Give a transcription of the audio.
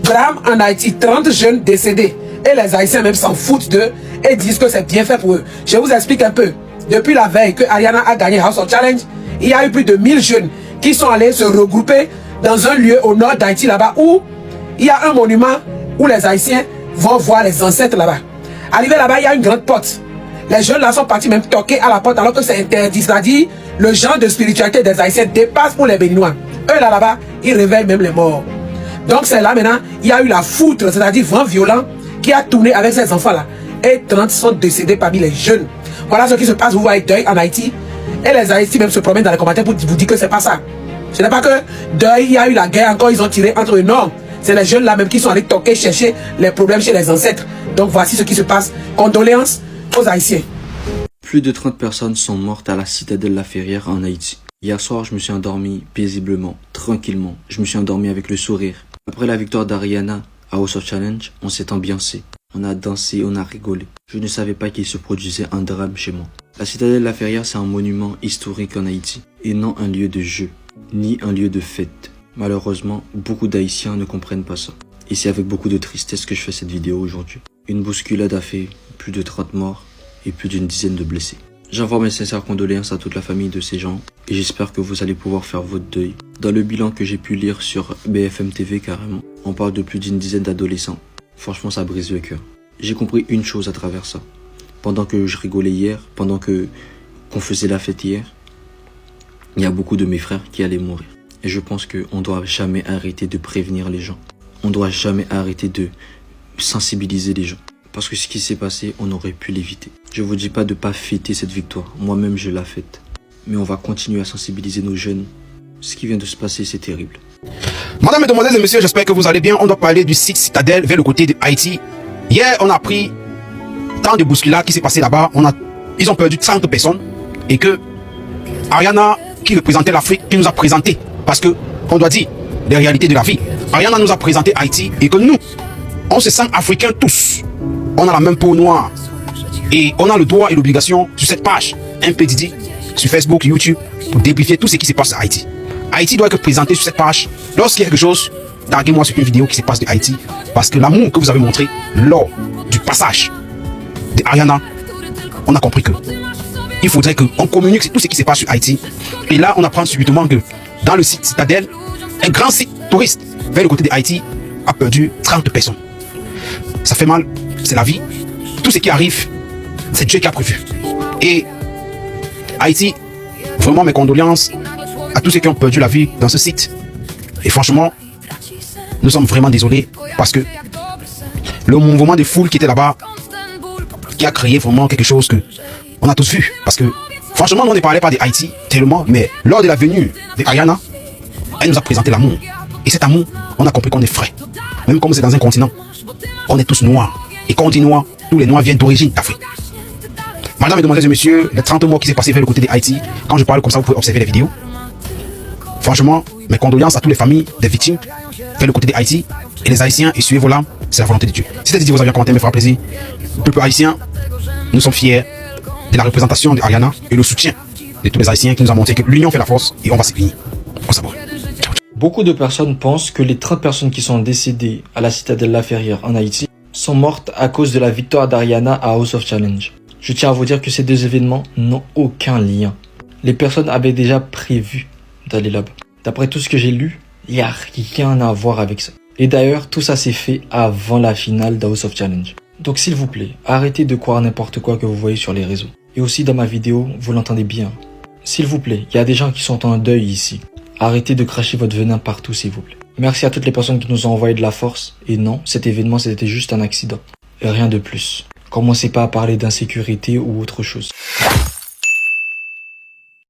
drame en Haïti, 30 jeunes décédés. Et les Haïtiens même s'en foutent d'eux et disent que c'est bien fait pour eux. Je vous explique un peu. Depuis la veille que Ariana a gagné House of Challenge, il y a eu plus de 1000 jeunes qui sont allés se regrouper dans un lieu au nord d'Haïti là-bas où il y a un monument où les Haïtiens vont voir les ancêtres là-bas. Arrivé là-bas, il y a une grande porte. Les jeunes là sont partis même toquer à la porte alors que c'est interdit. C'est-à-dire, le genre de spiritualité des Haïtiens dépasse pour les Béninois. Eux là-bas, ils réveillent même les morts. Donc c'est là maintenant, il y a eu la foudre, c'est-à-dire vent violent, qui a tourné avec ces enfants-là. Et 30 sont décédés parmi les jeunes. Voilà ce qui se passe, vous voyez, deuil en Haïti. Et les Haïtiens même se promènent dans les commentaires pour vous dire que c'est pas ça. Ce n'est pas que deuil, il y a eu la guerre encore, ils ont tiré entre eux. Non, c'est les jeunes là même qui sont allés toquer, chercher les problèmes chez les ancêtres. Donc voici ce qui se passe. Condoléances aux Haïtiens. Plus de 30 personnes sont mortes à la citadelle La Ferrière en Haïti. Hier soir, je me suis endormi paisiblement, tranquillement. Je me suis endormi avec le sourire. Après la victoire d'Ariana à House of Challenge, on s'est ambiancé. On a dansé, on a rigolé. Je ne savais pas qu'il se produisait un drame chez moi. La citadelle La Ferrière, c'est un monument historique en Haïti, et non un lieu de jeu, ni un lieu de fête. Malheureusement, beaucoup d'Haïtiens ne comprennent pas ça. Et c'est avec beaucoup de tristesse que je fais cette vidéo aujourd'hui. Une bousculade a fait plus de 30 morts et plus d'une dizaine de blessés. J'envoie mes sincères condoléances à toute la famille de ces gens et j'espère que vous allez pouvoir faire votre deuil. Dans le bilan que j'ai pu lire sur BFM TV carrément, on parle de plus d'une dizaine d'adolescents. Franchement, ça brise le cœur. J'ai compris une chose à travers ça. Pendant que je rigolais hier, pendant qu'on faisait la fête hier, il y a beaucoup de mes frères qui allaient mourir. Et je pense qu'on ne doit jamais arrêter de prévenir les gens. On ne doit jamais arrêter de sensibiliser les gens. Parce que ce qui s'est passé, on aurait pu l'éviter. Je vous dis pas de pas fêter cette victoire. Moi-même, je la fête. Mais on va continuer à sensibiliser nos jeunes. Ce qui vient de se passer, c'est terrible. Madame, mesdemoiselles et messieurs, j'espère que vous allez bien. On doit parler du site Citadelle vers le côté de Haïti. Hier, on a pris tant de bousculades qui s'est passé là-bas. Ils ont perdu 30 personnes. Et que Ariana, qui représentait l'Afrique, qui nous a présenté, parce que on doit dire les réalités de la vie. Ariana nous a présenté Haïti et que nous, on se sent africains tous. On a la même peau noire. Et on a le droit et l'obligation sur cette page, un peu Didi, sur Facebook, YouTube, pour débriefer tout ce qui se passe à Haïti. Haïti doit être présenté sur cette page. Lorsqu'il y a quelque chose, taguez-moi sur une vidéo qui se passe de Haïti. Parce que l'amour que vous avez montré lors du passage de Ariana, on a compris que il faudrait qu'on communique sur tout ce qui se passe sur Haïti. Et là, on apprend subitement que dans le site Citadelle, un grand site touriste vers le côté de Haïti a perdu 30 personnes. Ça fait mal, c'est la vie. Tout ce qui arrive, c'est Dieu qui a prévu. Et Haïti, vraiment mes condoléances à tous ceux qui ont perdu la vie dans ce site. Et franchement, nous sommes vraiment désolés parce que le mouvement de foule qui était là-bas, qui a créé vraiment quelque chose que on a tous vu. Parce que franchement, on ne parlait pas de Haïti tellement, mais lors de la venue de Ariana, elle nous a présenté l'amour. Et cet amour, on a compris qu'on est frais. Même comme c'est dans un continent, on est tous noirs. Et quand on dit noirs, tous les noirs viennent d'origine d'Afrique. Madame, mesdemoiselles et messieurs, les 30 morts qui s'est passé vers le côté de Haïti, quand je parle comme ça, vous pouvez observer les vidéos. Franchement, mes condoléances à toutes les familles des victimes vers le côté de Haïti. Et les Haïtiens, essuyez vos larmes, c'est la volonté de Dieu. Si cette vidéo vous a bien commenté, me fera plaisir. Peuple haïtien, nous sommes fiers de la représentation de Ariana et le soutien de tous les Haïtiens qui nous ont montré que l'union fait la force et on va s'unir. On s'abonne. Beaucoup de personnes pensent que les 30 personnes qui sont décédées à la citadelle La Ferrière en Haïti sont mortes à cause de la victoire d'Ariana à House of Challenge. Je tiens à vous dire que ces deux événements n'ont aucun lien. Les personnes avaient déjà prévu d'aller là-bas. D'après tout ce que j'ai lu, il n'y a rien à voir avec ça. Et d'ailleurs, tout ça s'est fait avant la finale d'House of Challenge. Donc s'il vous plaît, arrêtez de croire n'importe quoi que vous voyez sur les réseaux. Et aussi dans ma vidéo, vous l'entendez bien. S'il vous plaît, il y a des gens qui sont en deuil ici. Arrêtez de cracher votre venin partout s'il vous plaît. Merci à toutes les personnes qui nous ont envoyé de la force. Et non, cet événement c'était juste un accident. Et rien de plus. Commencez pas à parler d'insécurité ou autre chose.